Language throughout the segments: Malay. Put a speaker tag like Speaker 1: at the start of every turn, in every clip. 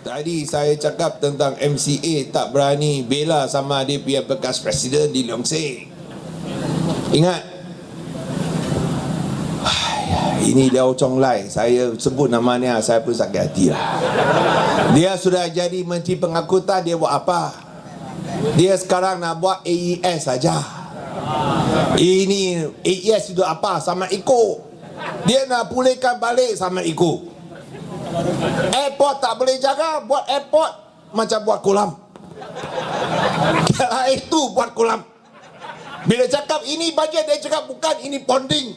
Speaker 1: Tadi saya cakap tentang MCA tak berani bela sama dia punya bekas presiden di Leong Seng. Ingat? Ini Liao Chong Lai, saya sebut namanya saya pun sakit hati lah. Dia sudah jadi Menteri Pengangkutan, dia buat apa? Dia sekarang nak buat AES saja. Ini AES itu apa? Sama Iko. Dia nak pulihkan balik sama Iko. Airport tak boleh jaga, buat airport macam buat kolam. Kalau itu buat kolam. Bila cakap ini bajet, dia cakap bukan, ini ponding.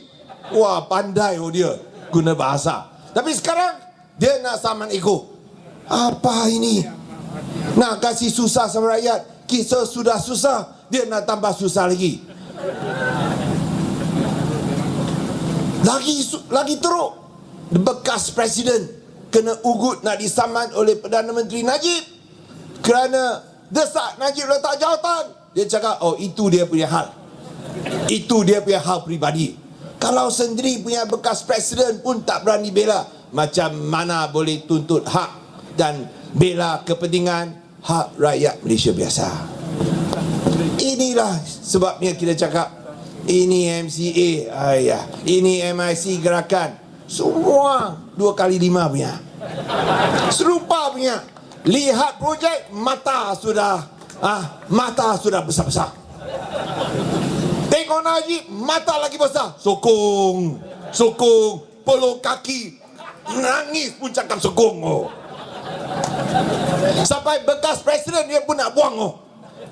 Speaker 1: Wah, pandai dia guna bahasa. Tapi sekarang dia nak saman ego. Apa ini? Nak kasih susah sama rakyat. Kita sudah susah, dia nak tambah susah lagi. Lagi teruk. Bekas presiden kena ugut nak disaman oleh Perdana Menteri Najib kerana desak Najib letak jawatan. Dia cakap, oh itu dia punya hal. Itu dia punya hal peribadi. Kalau sendiri punya bekas presiden pun tak berani bela, macam mana boleh tuntut hak dan bela kepentingan hak rakyat Malaysia biasa? Inilah sebabnya kita cakap ini MCA, ini MIC gerakan, semua 2x5 punya, serupa punya. Lihat projek, mata sudah besar-besar. Tengok Najib, mata lagi besar. Sokong, peluk kaki, nangis pun cakap sokong. Sampai bekas presiden dia pun nak buang.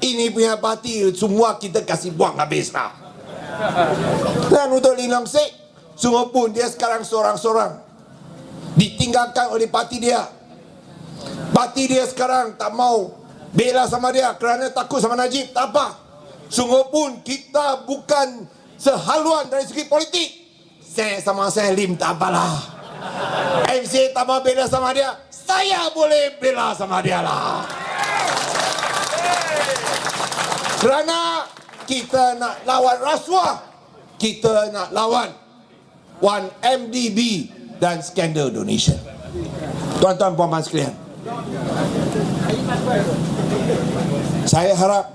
Speaker 1: Ini punya parti semua kita kasih buang habis lah. Dan untuk Lee Leong Sek, semua pun dia sekarang seorang-seorang, ditinggalkan oleh parti dia. Parti dia sekarang tak mau bela sama dia kerana takut sama Najib. Tak apa. Sungguh pun kita bukan sehaluan dari segi politik. Saya sama Lim tak apalah. MC tak mau bela sama dia, saya boleh bela sama dia lah. Kerana kita nak lawan rasuah, kita nak lawan 1MDB dan skandal donation. Tuan-tuan puan-puan sekalian, saya harap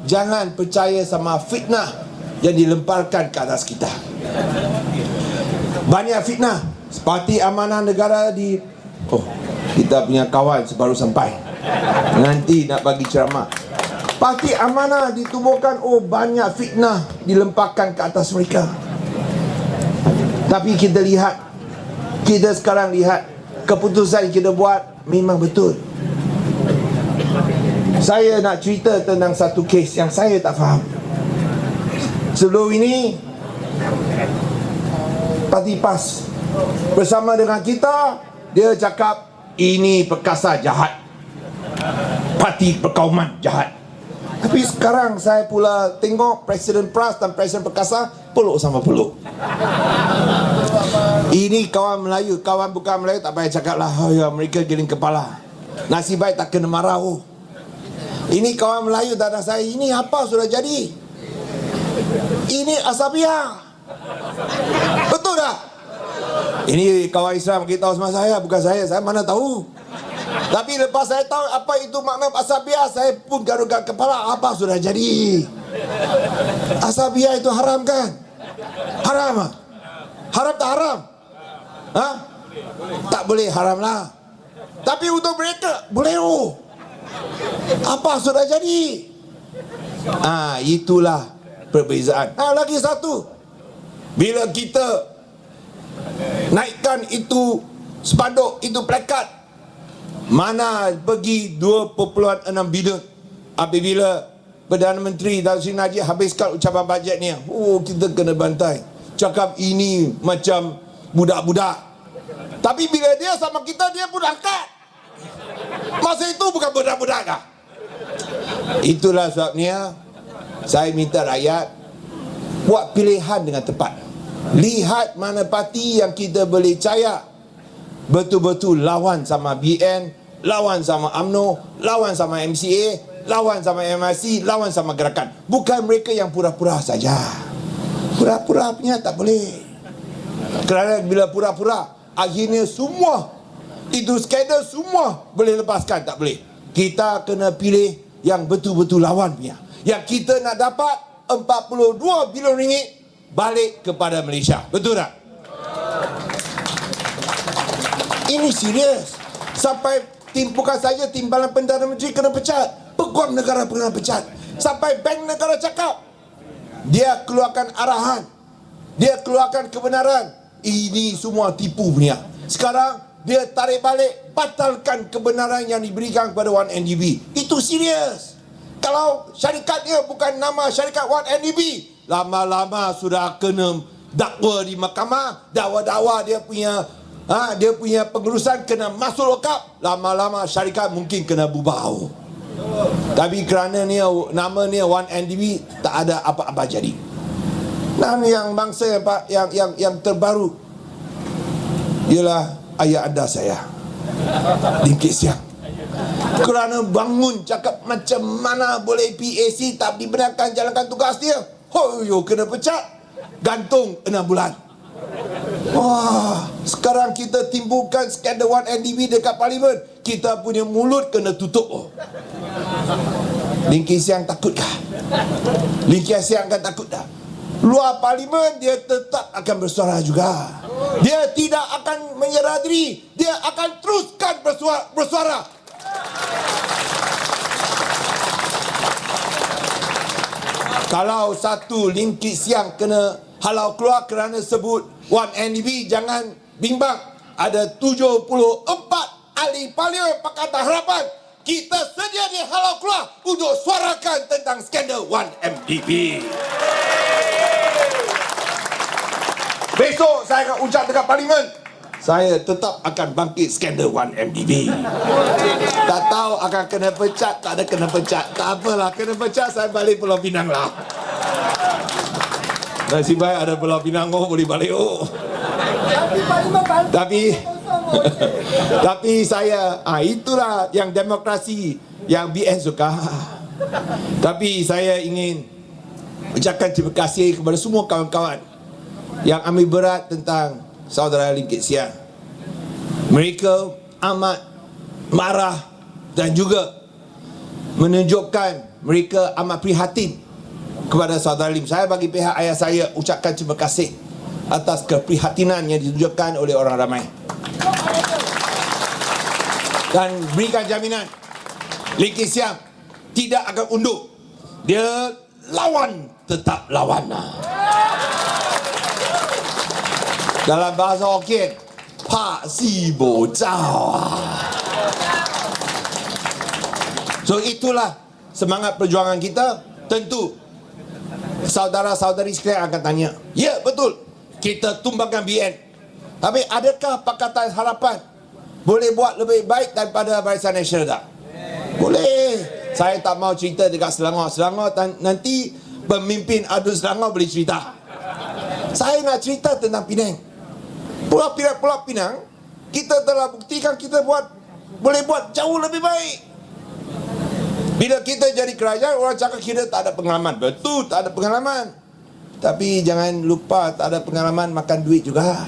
Speaker 1: jangan percaya sama fitnah yang dilemparkan ke atas kita. Banyak fitnah. Parti Amanah Negara kita punya kawan baru sampai, nanti nak bagi ceramah. Parti Amanah ditubuhkan, banyak fitnah dilemparkan ke atas mereka. Tapi kita sekarang lihat keputusan kita buat memang betul. Saya nak cerita tentang satu kes yang saya tak faham. Sebelum ini Parti PAS bersama dengan kita, dia cakap ini perkasa jahat, Parti Perkauman jahat. Tapi sekarang saya pula tengok Presiden PAS dan Presiden Perkasa peluk sama peluk. Ini kawan Melayu, kawan bukan Melayu tak payah cakap lah. Mereka giling kepala. Nasib baik tak kena marah. Ini kawan Melayu tak ada saya. Ini apa sudah jadi? Ini Asabiah. Betul tak? Ini kawan Islam beritahu sama saya, bukan saya mana tahu. Tapi lepas saya tahu apa itu makna Asabiah, saya pun garuk-garuk kepala. Apa sudah jadi? Asabiah itu haram kan? Haram? Haram tak haram? Tak boleh haram lah. Tapi untuk mereka boleh. Apa sudah jadi? Itulah perbezaan. Lagi satu, bila kita naikkan itu spanduk, itu plakat, mana pergi 2.6 bilion apabila Perdana Menteri Datuk Seri Najib habiskan ucapan bajet ni. Kita kena bantai. Cakap ini macam budak-budak. Tapi bila dia sama kita, dia pun angkat. Masa itu bukan budak-budak dah. Itulah sebabnya saya minta rakyat buat pilihan dengan tepat. Lihat mana parti yang kita boleh percaya betul-betul lawan sama BN, lawan sama UMNO, lawan sama MCA, lawan sama MIC, lawan sama gerakan. Bukan mereka yang pura-pura saja. Pura-pura punya tak boleh. Kerana bila pura-pura, akhirnya semua Itu skandal semua boleh lepaskan, tak boleh. Kita kena pilih yang betul-betul lawan punya. Yang kita nak dapat 42 bilion ringgit balik kepada Malaysia. Betul tak? Ini serius. Sampai bukan saja Timbalan Perdana Menteri kena pecat, Peguam Negara kena pecat, sampai Bank Negara cakap dia keluarkan arahan, dia keluarkan kebenaran. Ini semua tipu punya. Sekarang dia tarik balik, batalkan kebenaran yang diberikan kepada 1MDB. Itu serius. Kalau syarikatnya bukan nama syarikat 1MDB, lama-lama sudah kena dakwa di mahkamah. Dakwa-dakwa dia punya pengurusan kena masuk lokap. Lama-lama syarikat mungkin kena bubar. Tapi kerana nama ni 1MDB, tak ada apa-apa jadi. Dan yang bangsa yang terbaru ialah ayah anda saya, Lim Kit Siang. Kerana bangun cakap macam mana boleh PAC tak dibenarkan jalankan tugas dia, kena pecat, gantung 6 bulan. Wah, sekarang kita timbulkan skandal 1MDB dekat parlimen, kita punya mulut kena tutup. Lim Kit Siang takutkah? Lim Kit Siang akan takut dah. Luar parlimen dia tetap akan bersuara juga. Dia tidak akan menyerah diri. Dia akan teruskan bersuara. Kalau satu Lim Kit Siang kena halau keluar kerana sebut 1MDB, jangan bimbang. Ada 74 ahli parlimen Pakatan Harapan. Kita sedia dihalau keluar untuk suarakan tentang skandal 1MDB. Besok saya akan ucap dekat parlimen, saya tetap akan bangkit skandal 1MDB. Tak tahu akan kena pecat, tak ada kena pecat. Tak apalah, kena pecat saya balik Pulau Pinang lah. Nasib baik ada Pulau Pinang, boleh balik. Tapi saya, itulah yang demokrasi yang BN suka. Tapi saya ingin ucapkan terima kasih kepada semua kawan-kawan yang ambil berat tentang saudara Lim Kit Siang. Mereka amat marah dan juga menunjukkan mereka amat prihatin kepada saudara Lim. Saya bagi pihak ayah saya ucapkan terima kasih atas keprihatinan yang ditunjukkan oleh orang ramai. Dan berikan jaminan Lim Kit Siang tidak akan undur. Dia lawan, tetap lawan. Dalam bahasa Hokkien, Pak Si Bo Zhao. So itulah semangat perjuangan kita. Tentu saudara-saudari sekalian akan tanya, ya betul, kita tumbangkan BN, tapi adakah Pakatan Harapan boleh buat lebih baik daripada Barisan Nasional tak? Boleh. Saya tak mau cerita dekat Selangor. Selangor nanti pemimpin Adu Selangor boleh cerita. Saya nak cerita tentang Penang. Pulau Pinang, kita telah buktikan kita boleh buat jauh lebih baik. Bila kita jadi kerajaan, orang cakap kita tak ada pengalaman. Betul, tak ada pengalaman. Tapi jangan lupa, tak ada pengalaman makan duit juga.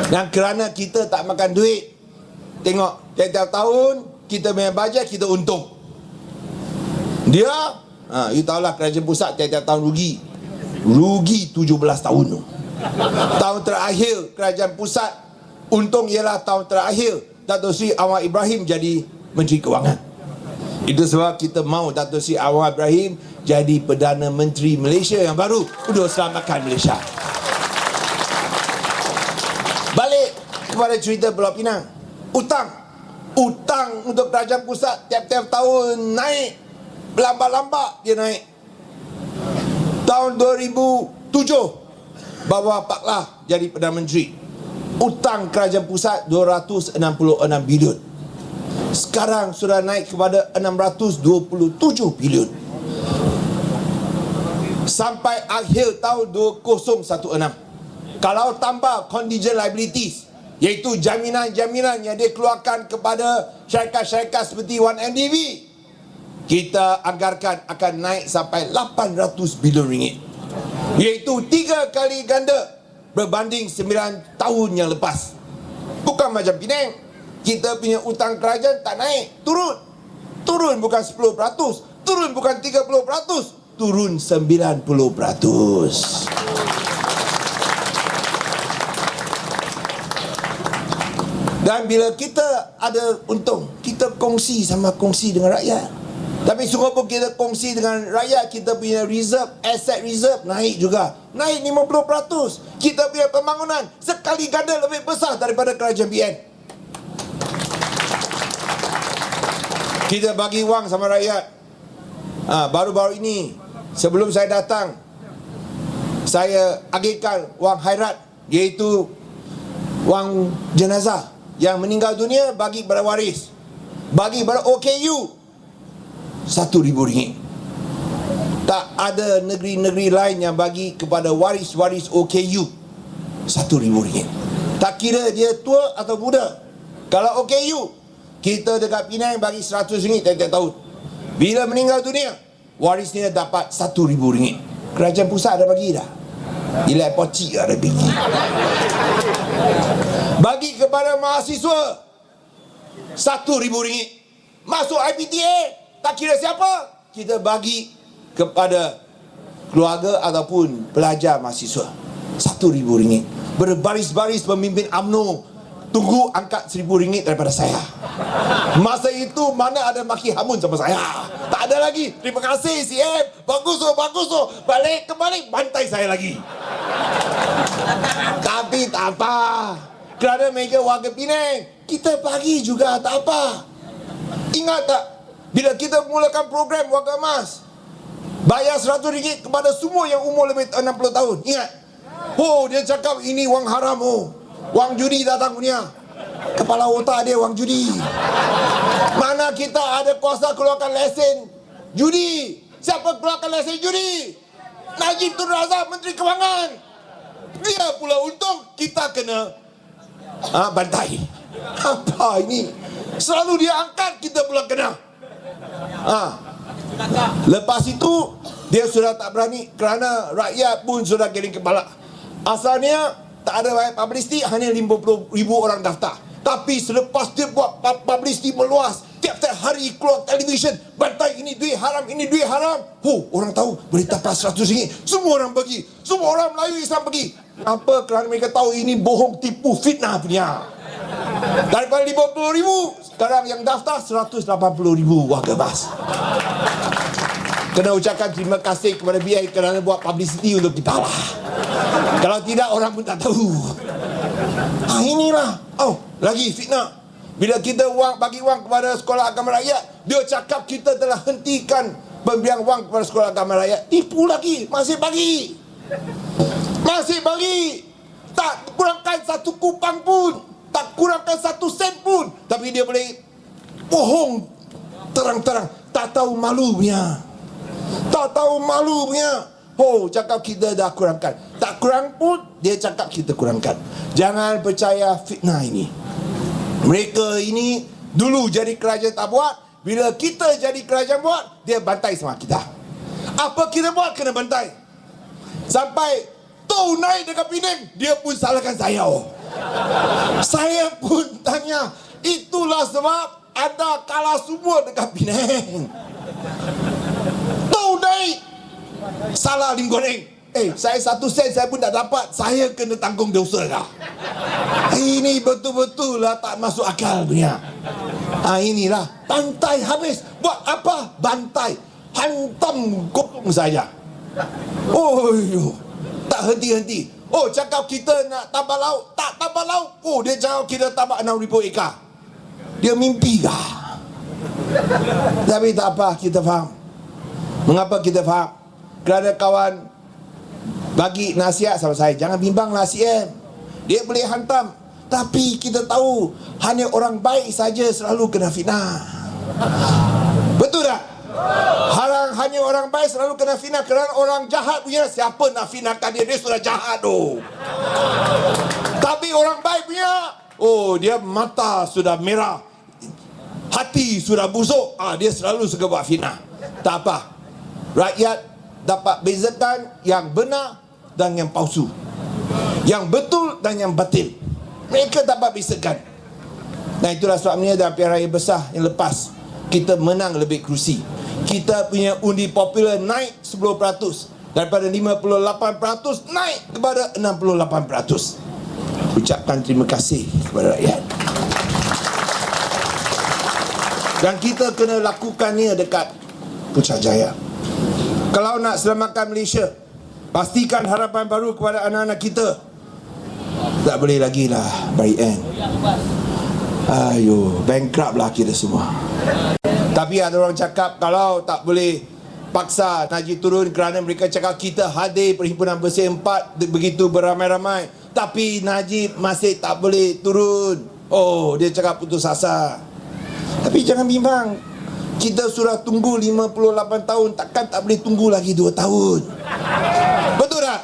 Speaker 1: Dan kerana kita tak makan duit, tengok tiap-tiap tahun kita punya bajet kita untung. Dia, you tahulah kerajaan pusat tiap-tiap tahun rugi 17 tahun tu. Tahun terakhir kerajaan pusat untung ialah tahun terakhir Datuk Seri Anwar Ibrahim jadi Menteri Kewangan. Itu sebab kita mahu Datuk Seri Anwar Ibrahim jadi Perdana Menteri Malaysia yang baru untuk selamatkan Malaysia. Balik kepada cerita Pulau Pinang. Utang untuk kerajaan pusat tiap-tiap tahun naik. Lambat-lambat dia naik. Tahun 2007 Bawa Pak Lah jadi Perdana Menteri. Utang kerajaan pusat 266 bilion. Sekarang sudah naik kepada 627 bilion. Sampai akhir tahun 2016. Kalau tambah contingent liabilities, iaitu jaminan-jaminan yang dia keluarkan kepada syarikat-syarikat seperti 1MDB, kita anggarkan akan naik sampai 800 bilion ringgit. Iaitu 3 kali ganda berbanding 9 tahun yang lepas. Bukan macam Penang. Kita punya hutang kerajaan tak naik, turun. Turun bukan 10%, turun bukan 30%, turun 90%. Dan bila kita ada untung, kita kongsi dengan rakyat. Tapi sungguh pun kita kongsi dengan rakyat, kita punya reserve, asset reserve naik juga. Naik 50%. Kita punya pembangunan sekali ganda lebih besar daripada kerajaan PN. Kita bagi wang sama rakyat. Baru-baru ini, sebelum saya datang, saya agihkan wang khairat, iaitu wang jenazah yang meninggal dunia bagi pada waris. Bagi pada OKU RM1,000. Tak ada negeri-negeri lain yang bagi kepada waris-waris OKU RM1,000. Tak kira dia tua atau muda. Kalau OKU, kita dekat Penang bagi RM100 tiap-tiap tahun. Bila meninggal dunia, warisnya dapat RM1,000. Kerajaan pusat ada bagi dah. Ilai pocik ada bagi. Bagi kepada mahasiswa RM1,000. Masuk IPTA, tak kira siapa, kita bagi kepada keluarga ataupun pelajar mahasiswa RM1,000. Berbaris-baris pemimpin UMNO tunggu angkat RM1,000 daripada saya. Masa itu mana ada maki hamun sama saya. Tak ada lagi. Terima kasih CM, bagus oh. Balik kembali bantai saya lagi. Tapi tak apa, kerana mereka warga Penang, kita bagi juga, tak apa. Ingat tak, bila kita mulakan program Warga Emas, bayar RM100 kepada semua yang umur lebih 60 tahun. Ingat? Oh, dia cakap ini wang haram. Oh, wang judi datang punya. Kepala otak dia wang judi. Mana kita ada kuasa keluarkan lesen judi? Siapa keluarkan lesen judi? Najib Tun Razak, Menteri Kewangan. Dia pula untung, kita kena bantai. Apa ini? Selalu dia angkat, kita pula kena. Lepas itu dia sudah tak berani, kerana rakyat pun sudah giling kepala. Asalnya tak ada banyak publicity, hanya 50,000 orang daftar. Tapi selepas dia buat publicity meluas, tiap-tiap hari keluar televisyen, bantai ini duit haram, ini duit haram. Orang tahu boleh dapat RM100. Semua orang pergi, semua orang Melayu Islam pergi. Apa? Kerana mereka tahu ini bohong, tipu, fitnah punya. Daripada 50,000, sekarang yang daftar 180,000 warga Emas. Kena ucapkan terima kasih kepada BI kerana buat publicity untuk kita lah. Kalau tidak, orang pun tak tahu. Inilah. Lagi fitnah. Bila kita bagi wang kepada sekolah agama rakyat, dia cakap kita telah hentikan pemberian wang kepada sekolah agama rakyat. Tipu lagi. Masih bagi. Tak kurangkan satu kupang pun, tak kurangkan 1 sen pun. Tapi dia boleh bohong terang-terang. Tak tahu malu punya. Cakap kita dah kurangkan. Tak kurang pun, dia cakap kita kurangkan. Jangan percaya fitnah ini. Mereka ini dulu jadi kerajaan tak buat, bila kita jadi kerajaan buat, dia bantai sama kita. Apa kita buat, kena bantai. Sampai tol naik dekat Penang, dia pun salahkan saya. Saya pun tanya, itulah sebab anda kalah semua dekat Penang. Tol naik, salah Lim Goreng. Saya 1 sen saya pun tak dapat, saya kena tanggung dosa dah. Ini betul-betul lah tak masuk akal punya. Inilah bantai habis. Buat apa? Bantai, hantam kopong saja. Tak henti-henti. Cakap kita nak tambah laut, tak tambah laut. Dia cakap kita tambah 6,000 ekar. Dia mimpi kah? Tapi tak apa, kita faham. Mengapa kita faham? Kerana kawan bagi nasihat sama saya, jangan bimbanglah CM, dia boleh hantam. Tapi kita tahu hanya orang baik saja selalu kena fitnah. Betul tak? Hanya orang baik selalu kena fitnah. Kerana orang jahat punya, siapa nak fitnahkan dia? Dia sudah jahat tu. Tapi orang baik punya, dia mata sudah merah, hati sudah busuk, dia selalu suka buat fitnah. Tak apa, rakyat dapat bezakan yang benar dan yang palsu, yang betul dan yang batil. Mereka tak dapat segan. Dan itulah sebabnya dalam pilihan raya besar yang lepas, kita menang lebih kerusi. Kita punya undi popular naik 10%. Daripada 58% naik kepada 68%. Ucapkan terima kasih kepada rakyat. Dan kita kena lakukannya dekat Putrajaya. Kalau nak selamatkan Malaysia, pastikan harapan baru kepada anak-anak kita. Tak boleh lagi lah Barian. Ayo, bankrupt lah kita semua. Tapi ada orang cakap kalau tak boleh paksa Najib turun kerana mereka cakap kita hadir Perhimpunan Bersih 4 begitu beramai-ramai, tapi Najib masih tak boleh turun. Oh, dia cakap putus asa. Tapi jangan bimbang, kita sudah tunggu 58 tahun, takkan tak boleh tunggu lagi 2 tahun. Betul tak?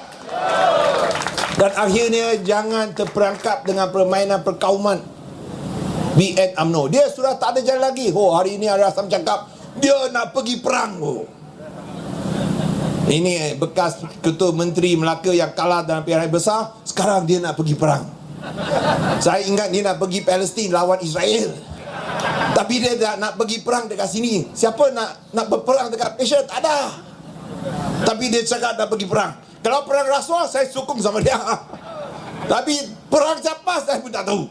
Speaker 1: Dan akhirnya jangan terperangkap dengan permainan perkauman BN UMNO. Dia sudah tak ada jalan lagi. Oh, hari ini Ari Azham cakap dia nak pergi perang. Oh. Ini bekas Ketua Menteri Melaka yang kalah dalam pilihan raya besar, sekarang dia nak pergi perang. Saya ingat dia nak pergi Palestin lawan Israel. Tapi dia tak nak pergi perang dekat sini. Siapa nak berperang dekat Malaysia? Tak ada. Tapi dia cakap nak pergi perang. Kalau perang rasuah, saya sokong sama dia. Tapi perang siapa, saya pun tak tahu.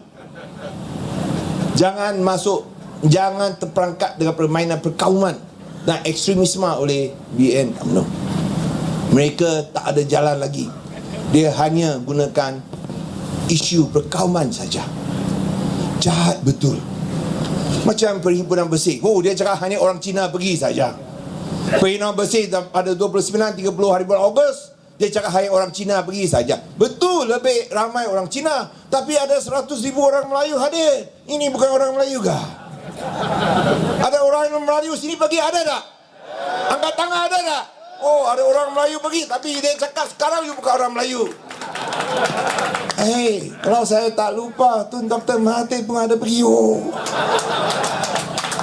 Speaker 1: Jangan terperangkap dengan permainan perkauman dan ekstremisme oleh BN UMNO. Mereka tak ada jalan lagi. Dia hanya gunakan isu perkauman saja. Jahat betul. Macam Perhimpunan Bersih. Oh, dia cakap hanya orang Cina pergi saja. Perhimpunan Bersih pada 29-30 hari bulan Ogos, dia cakap hanya orang Cina pergi saja. Betul, lebih ramai orang Cina, tapi ada 100,000 orang Melayu hadir. Ini bukan orang Melayu kah? Ada orang Melayu sini pergi, ada tak? Angkat tangan, ada tak? Oh, ada orang Melayu pergi, tapi dia cakap sekarang you bukan orang Melayu. Kalau saya tak lupa, Tun Dr. Mahathir pun ada pergi. Oh.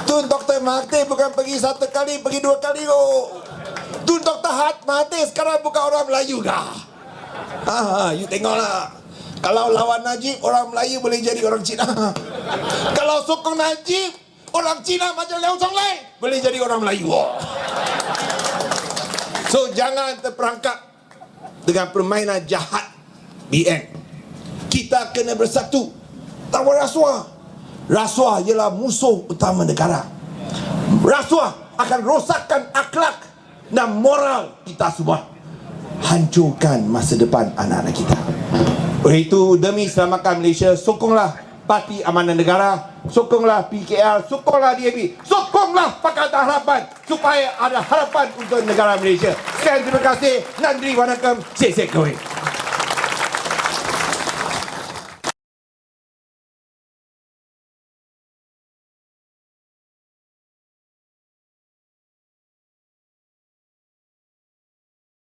Speaker 1: Tun Dr. Mahathir bukan pergi 1 kali, pergi 2 kali. Oh. Tun Dr. Mahathir sekarang bukan orang Melayu kah? You tengoklah. Kalau lawan Najib, orang Melayu boleh jadi orang Cina. Kalau sokong Najib, orang Cina macam Leong Chong Lai boleh jadi orang Melayu. So jangan terperangkap dengan permainan jahat BN. Kita kena bersatu. Tak boleh rasuah. Rasuah ialah musuh utama negara. Rasuah akan rosakkan akhlak dan moral kita semua. Hancurkan masa depan anak-anak kita. Oleh itu, demi selamatkan Malaysia, sokonglah Parti Amanah Negara, sokonglah PKR, sokonglah DAP, sokonglah Pakatan Harapan supaya ada harapan untuk negara Malaysia. Sekian, terima kasih. Nandri Wanakam. Sek-sek kawin.